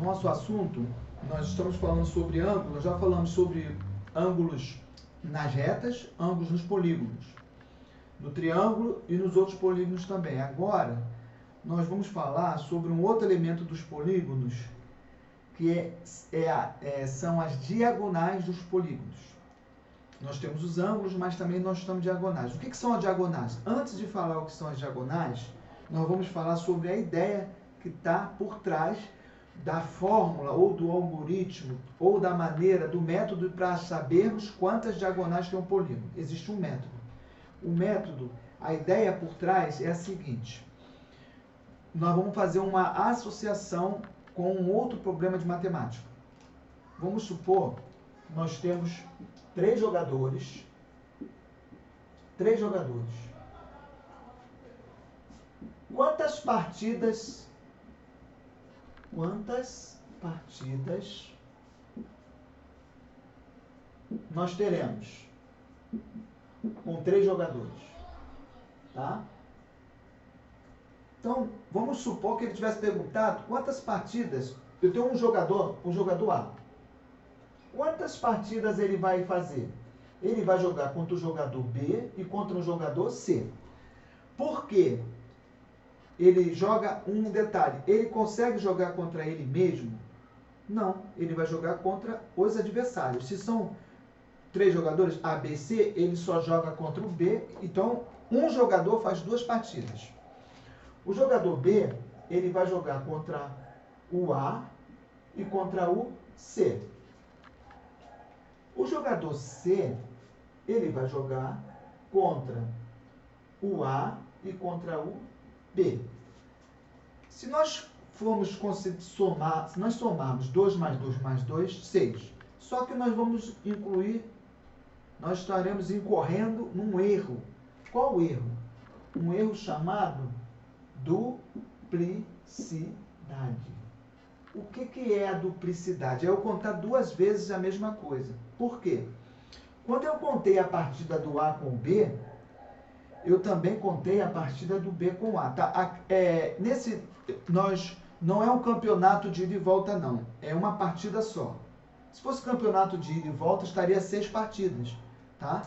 nosso assunto, nós estamos falando sobre ângulos, já falamos sobre ângulos nas retas, ângulos nos polígonos, no triângulo e nos outros polígonos também. Agora, nós vamos falar sobre um outro elemento dos polígonos, que são as diagonais dos polígonos. Nós temos os ângulos, mas também nós temos diagonais. O que são as diagonais? Antes de falar o que são as diagonais, nós vamos falar sobre a ideia que está por trás da fórmula, ou do algoritmo, ou da maneira, do método para sabermos quantas diagonais tem um polígono. Existe um método. O método, a ideia por trás é a seguinte: nós vamos fazer uma associação com um outro problema de matemática. Vamos supor que nós temos três jogadores. Quantas partidas nós teremos com três jogadores? Tá? Então, vamos supor que ele tivesse perguntado quantas partidas. Eu tenho um jogador A. Quantas partidas ele vai fazer? Ele vai jogar contra o jogador B e contra o jogador C. Por quê? Ele joga um detalhe. Ele consegue jogar contra ele mesmo? Não. Ele vai jogar contra os adversários. Se são três jogadores, A, B, C, ele só joga contra o B. Então, um jogador faz duas partidas. O jogador B, ele vai jogar contra o A e contra o C. O jogador C, ele vai jogar contra o A e contra o B. Se nós somar, se nós somarmos 2 mais 2 mais 2, 6. Só que nós vamos incluir, nós estaremos incorrendo num erro. Qual erro? Um erro chamado duplicidade. O que é a duplicidade? É eu contar duas vezes a mesma coisa. Por quê? Quando eu contei a partida do A com o B, eu também contei a partida do B com o A. Tá? Não é um campeonato de ida e volta, não. É uma partida só. Se fosse campeonato de ida e volta, estaria 6 partidas. Tá?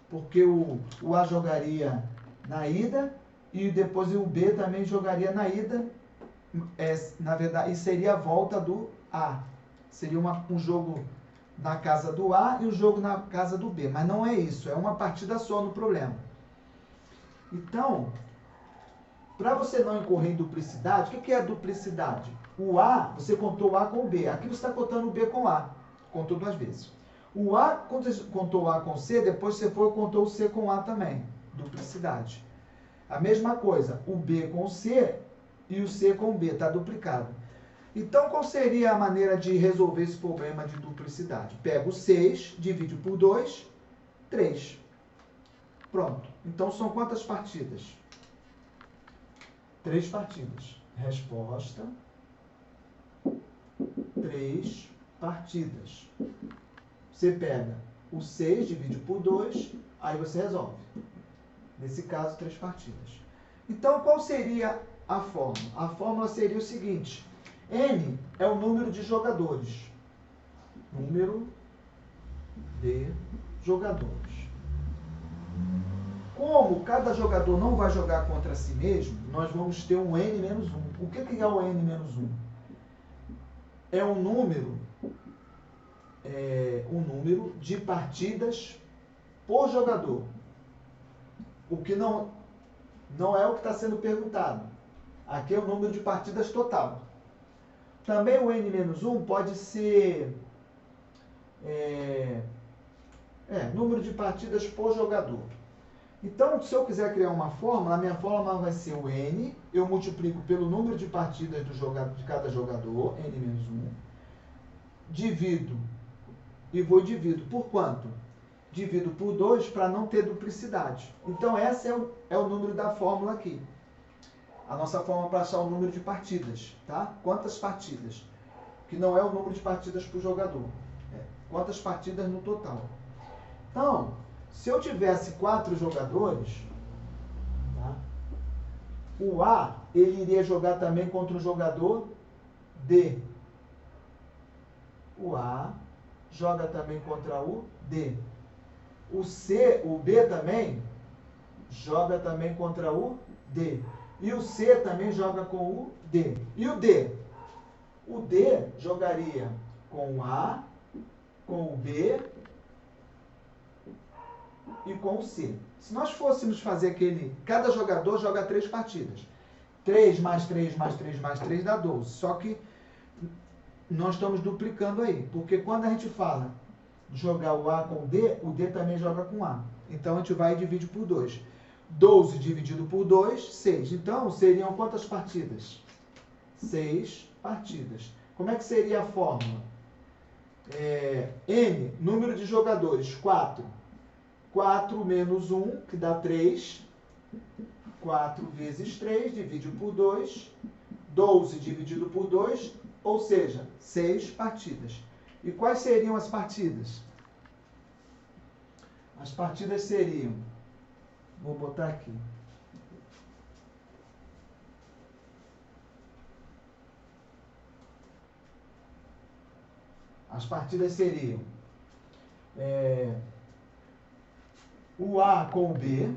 Porque o A jogaria na ida e depois o B também jogaria na ida. Na verdade, e seria a volta do A. Seria um jogo na casa do A e um jogo na casa do B. Mas não é isso, é uma partida só no problema. Então, para você não incorrer em duplicidade, o que é a duplicidade? O A, você contou o A com o B. Aqui você está contando o B com o A. Contou duas vezes. O A, quando você contou o A com o C, depois você contou o C com o A também. Duplicidade. A mesma coisa, o B com o C e o C com o B, está duplicado. Então, qual seria a maneira de resolver esse problema de duplicidade? Pega o 6, divide por 2, 3. Pronto. Então, são quantas partidas? 3 partidas. Resposta: 3 partidas. Você pega o 6, divide por 2, aí você resolve. Nesse caso, 3 partidas. Então, qual seria a fórmula? A fórmula seria o seguinte: N é o número de jogadores. Número de jogadores. Como cada jogador não vai jogar contra si mesmo, nós vamos ter um N menos 1. O que é o N menos 1? É um número de partidas por jogador. O que não é o que está sendo perguntado. Aqui é o número de partidas total. Também o N menos 1 pode ser número de partidas por jogador. Então, se eu quiser criar uma fórmula, a minha fórmula vai ser o N, eu multiplico pelo número de partidas de cada jogador, N menos 1, divido por quanto? Divido por 2 para não ter duplicidade. Então, esse é o número da fórmula aqui. A nossa fórmula para achar o número de partidas, tá? Quantas partidas? Que não é o número de partidas por jogador. Quantas partidas no total. Então, se eu tivesse 4 jogadores, tá? O A, ele iria jogar também contra o jogador D. o A joga também contra o D. O B também joga também contra o D. E o C também joga com o D. E o D? O D jogaria com o A, com o B e com o C. Se nós fôssemos fazer cada jogador joga 3 partidas. 3 mais 3 mais 3 mais 3 dá 12. Só que nós estamos duplicando aí. Porque quando a gente fala de jogar o A com o D também joga com A. Então a gente vai e divide por 2. 12 dividido por 2, 6. Então seriam quantas partidas? 6 partidas. Como é que seria a fórmula? N, número de jogadores, 4. 4 menos 1, que dá 3. 4 vezes 3, divide por 2. 12 dividido por 2, ou seja, 6 partidas. E quais seriam as partidas? As partidas seriam, vou botar aqui. As partidas seriam o A com o B,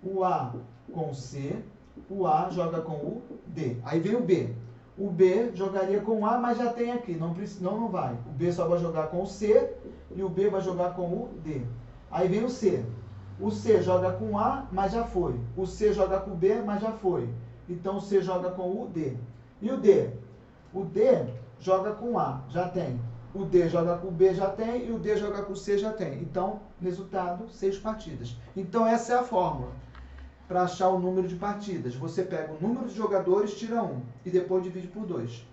o A com o C, o A joga com o D. Aí vem o B. O B jogaria com o A, mas já tem aqui, não vai. O B só vai jogar com o C e o B vai jogar com o D. Aí vem o C. O C joga com o A, mas já foi. O C joga com o B, mas já foi. Então o C joga com o D. E o D? O D joga com o A, já tem. O D joga com o B, já tem. E o D joga com o C, já tem. Então, resultado, 6 partidas. Então essa é a fórmula para achar o número de partidas. Você pega o número de jogadores, tira 1 e depois divide por 2.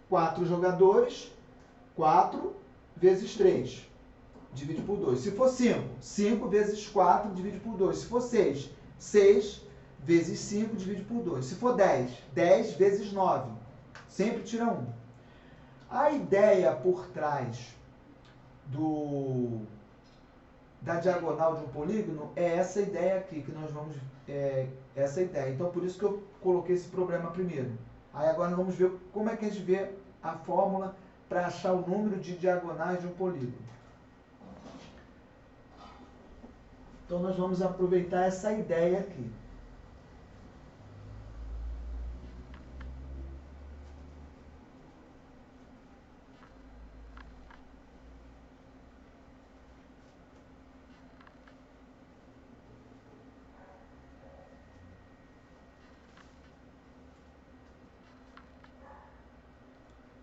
4 jogadores, 4 vezes 3, divide por 2. Se for 5, 5 vezes 4, divide por 2. Se for 6, 6 vezes 5, divide por 2. Se for 10, 10 vezes 9, sempre tira 1. A ideia por trás da diagonal de um polígono é essa ideia aqui, que nós vamos... essa ideia. Então, por isso que eu coloquei esse problema primeiro. Aí agora vamos ver como é que a gente vê a fórmula para achar o número de diagonais de um polígono. Então, nós vamos aproveitar essa ideia aqui.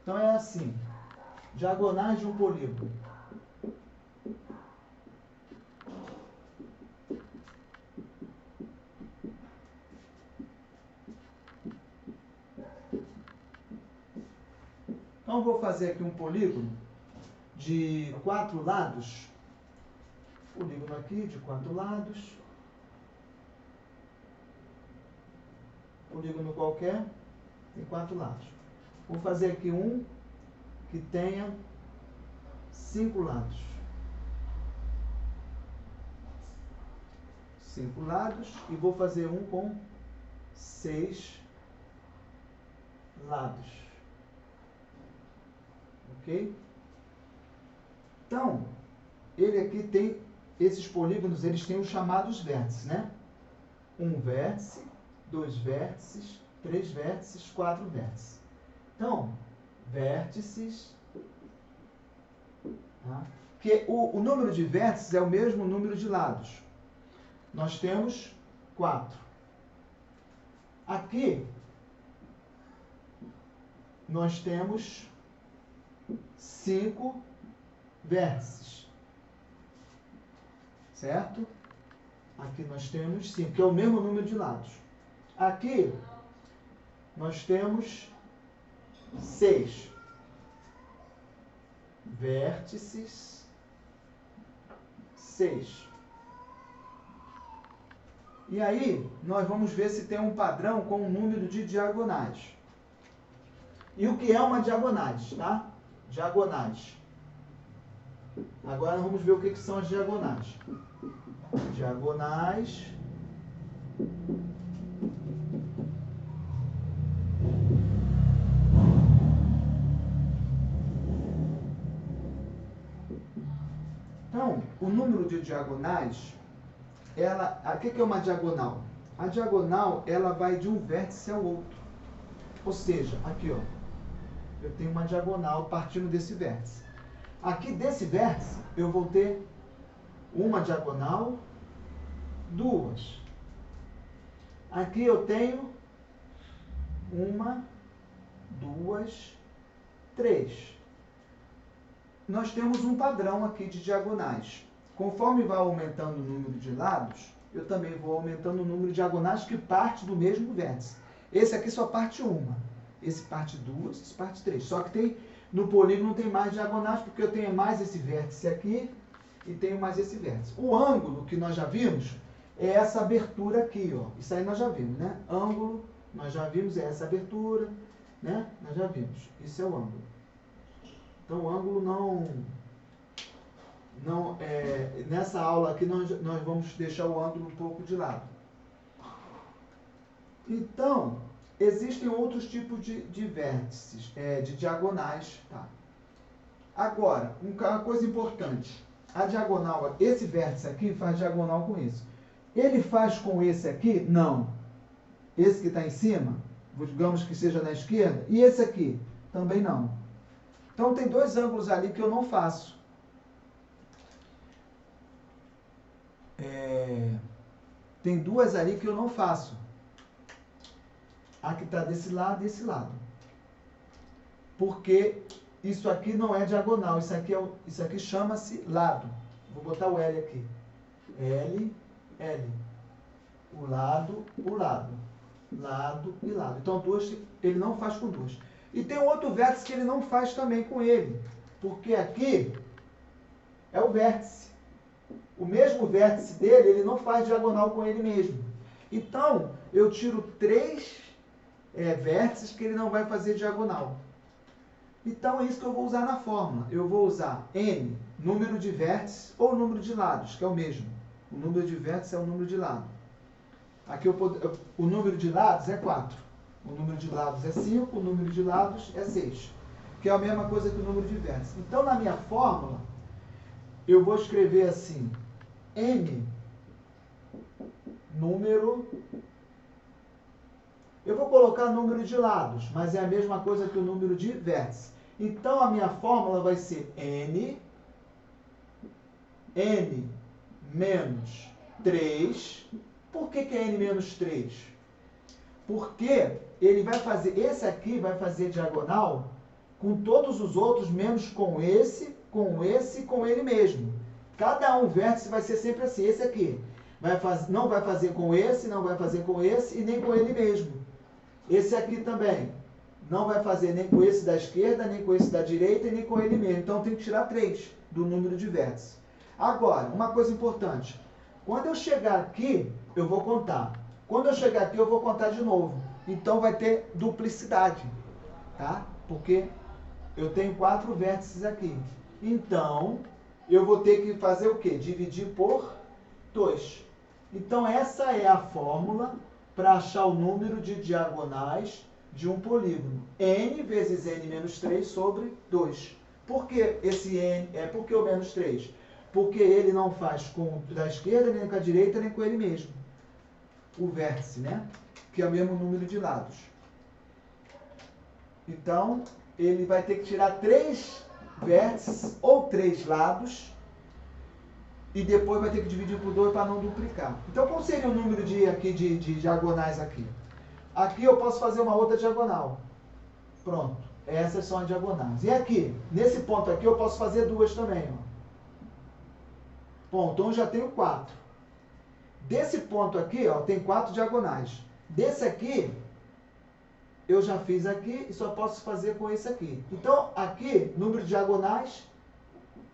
Então é assim, diagonais de um polígono. Então vou fazer aqui um polígono de 4 lados. Polígono aqui de 4 lados. Polígono qualquer, tem 4 lados. Vou fazer aqui um que tenha 5 lados. 5 lados. E vou fazer um com 6 lados. Ok? Então, ele aqui tem, esses polígonos, eles têm os chamados vértices, né? 1 vértice, 2 vértices, 3 vértices, 4 vértices. Então, vértices, tá? Que o número de vértices é o mesmo número de lados. Nós temos 4. Aqui, nós temos 5 vértices. Certo? Aqui nós temos 5, que é o mesmo número de lados. Aqui, nós temos 6 vértices, 6. E aí, nós vamos ver se tem um padrão com o número de diagonais. E o que é uma diagonais, tá? Diagonais. Agora vamos ver o que são as diagonais. Diagonais o número de diagonais, o que é uma diagonal? A diagonal, ela vai de um vértice ao outro. Ou seja, aqui, ó, eu tenho uma diagonal partindo desse vértice. Aqui desse vértice, eu vou ter uma diagonal, duas. Aqui eu tenho uma, duas, três. Nós temos um padrão aqui de diagonais. Conforme vai aumentando o número de lados, eu também vou aumentando o número de diagonais que parte do mesmo vértice. Esse aqui só parte uma. Esse parte duas, esse parte três. Só que no polígono não tem mais diagonais, porque eu tenho mais esse vértice aqui e tenho mais esse vértice. O ângulo que nós já vimos é essa abertura aqui, ó. Isso aí nós já vimos, né? Ângulo, nós já vimos, é essa abertura, né? Nós já vimos. Isso é o ângulo. Então, o ângulo nessa aula aqui, nós vamos deixar o ângulo um pouco de lado. Então, existem outros tipos de vértices, de diagonais, tá? Agora, uma coisa importante. A diagonal, esse vértice aqui faz diagonal com isso. Ele faz com esse aqui? Não. Esse que está em cima, digamos que seja na esquerda, e esse aqui? Também não. Então, tem dois ângulos ali que eu não faço. Tem duas ali que eu não faço. A que está desse lado e desse lado. Porque isso aqui não é diagonal. Isso aqui chama-se lado. Vou botar o L aqui. L, L. O lado, o lado. Lado e lado. Então, duas, ele não faz com duas. E tem um outro vértice que ele não faz também com ele. Porque aqui é o vértice. O mesmo vértice dele, ele não faz diagonal com ele mesmo. Então, eu tiro três vértices que ele não vai fazer diagonal. Então, é isso que eu vou usar na fórmula. Eu vou usar N, número de vértices, ou número de lados, que é o mesmo. O número de vértices é o número de lado. Aqui o número de lados é 4. O número de lados é 5, o número de lados é 6. Que é a mesma coisa que o número de vértices. Então, na minha fórmula, eu vou escrever assim, N, número... Eu vou colocar número de lados, mas é a mesma coisa que o número de vértices. Então, a minha fórmula vai ser N menos 3. Por que é N menos 3? Porque ele vai fazer, esse aqui vai fazer diagonal com todos os outros, menos com esse e com ele mesmo. Cada um vértice vai ser sempre assim. Esse aqui não vai fazer com esse, não vai fazer com esse e nem com ele mesmo. Esse aqui também não vai fazer nem com esse da esquerda, nem com esse da direita e nem com ele mesmo. Então, eu tenho que tirar 3 do número de vértices. Agora, uma coisa importante. Quando eu chegar aqui, eu vou contar. Quando eu chegar aqui, eu vou contar de novo. Então, vai ter duplicidade, tá? Porque eu tenho 4 vértices aqui. Então, eu vou ter que fazer o quê? Dividir por 2. Então, essa é a fórmula para achar o número de diagonais de um polígono. N vezes N menos 3 sobre 2. Por que esse N? Por que o menos 3? Porque ele não faz com da esquerda, nem com a direita, nem com ele mesmo. O vértice, né? Que é o mesmo número de lados. Então, ele vai ter que tirar 3 vértices ou 3 lados e depois vai ter que dividir por 2 para não duplicar. Então, qual seria o número de diagonais aqui? Aqui eu posso fazer uma outra diagonal. Pronto. Essas são as diagonais. E aqui, nesse ponto aqui, eu posso fazer 2 também. Ó. Bom, então eu já tenho 4. Desse ponto aqui, ó, tem 4 diagonais. Desse aqui, eu já fiz aqui e só posso fazer com esse aqui. Então, aqui, número de diagonais,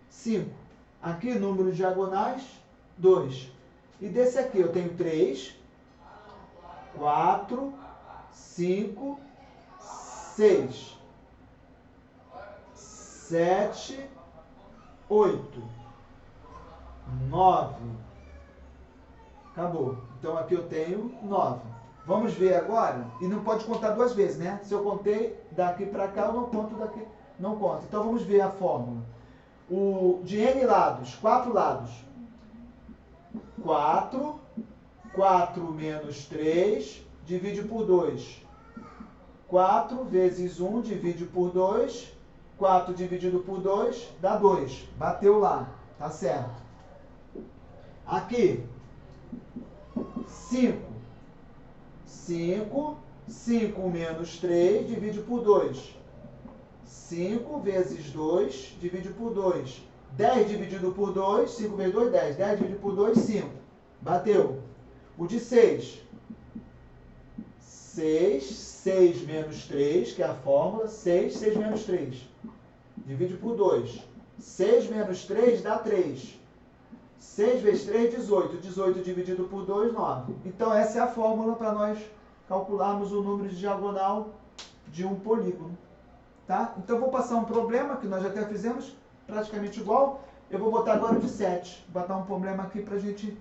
5. Aqui, número de diagonais, 2. E desse aqui, eu tenho 3, 4, 5, 6, 7, 8, 9. Acabou. Então, aqui eu tenho 9. Vamos ver agora. E não pode contar 2 vezes, né? Se eu contei daqui para cá, eu não conto daqui. Não conto. Então, vamos ver a fórmula. de n lados, 4 lados. 4 menos 3, divide por 2. 4 vezes 1, divide por 2. 4 dividido por 2, dá 2. Bateu lá, tá certo. Aqui, 5. 5 menos 3, divide por 2. 5 vezes 2, divide por 2. 10 dividido por 2, 5 vezes 2, 10. 10 dividido por 2, 5. Bateu. O de 6. 6 menos 3, que é a fórmula. 6 menos 3. Divide por 2. 6 menos 3 dá 3. 6 vezes 3, 18. 18 dividido por 2, 9. Então, essa é a fórmula para nós calcularmos o número de diagonal de um polígono. Tá? Então, eu vou passar um problema, que nós já até fizemos, praticamente igual. Eu vou botar agora o de 7. Vou botar um problema aqui para a gente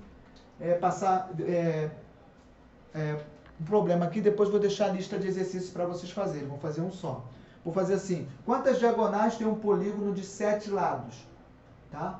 passar um problema aqui. Depois vou deixar a lista de exercícios para vocês fazerem. Vou fazer um só. Vou fazer assim. Quantas diagonais tem um polígono de 7 lados? Tá?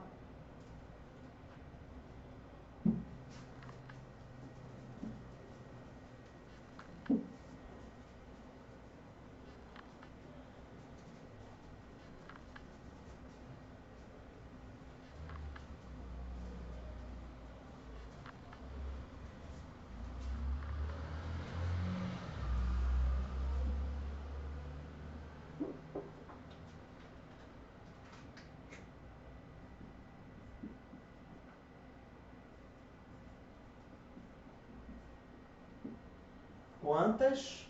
Quantas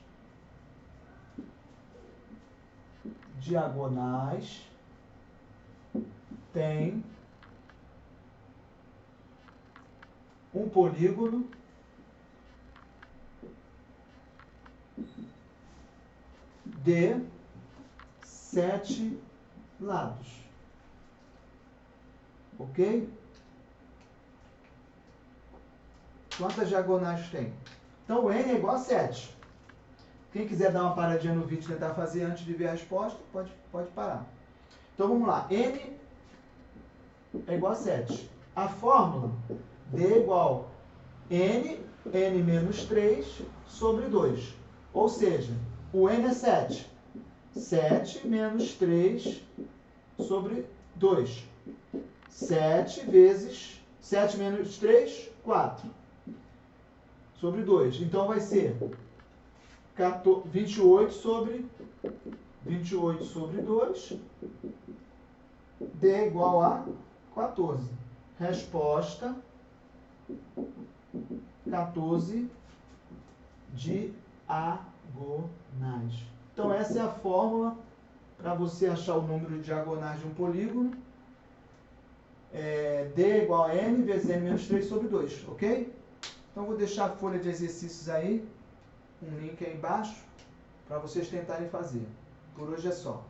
diagonais tem um polígono de 7 lados? Ok? Quantas diagonais tem? Então, o n é igual a 7. Quem quiser dar uma paradinha no vídeo e tentar fazer antes de ver a resposta, pode parar. Então, vamos lá. N é igual a 7. A fórmula D é igual a n menos 3 sobre 2. Ou seja, o n é 7. 7 menos 3 sobre 2. 7 vezes 7 menos 3, 4. Sobre 2. Então, vai ser 28 sobre 2. D é igual a 14. Resposta, 14 diagonais. Então, essa é a fórmula para você achar o número de diagonais de um polígono. D é igual a n vezes n menos 3 sobre 2, ok? Então, vou deixar a folha de exercícios aí, um link aí embaixo, para vocês tentarem fazer. Por hoje é só.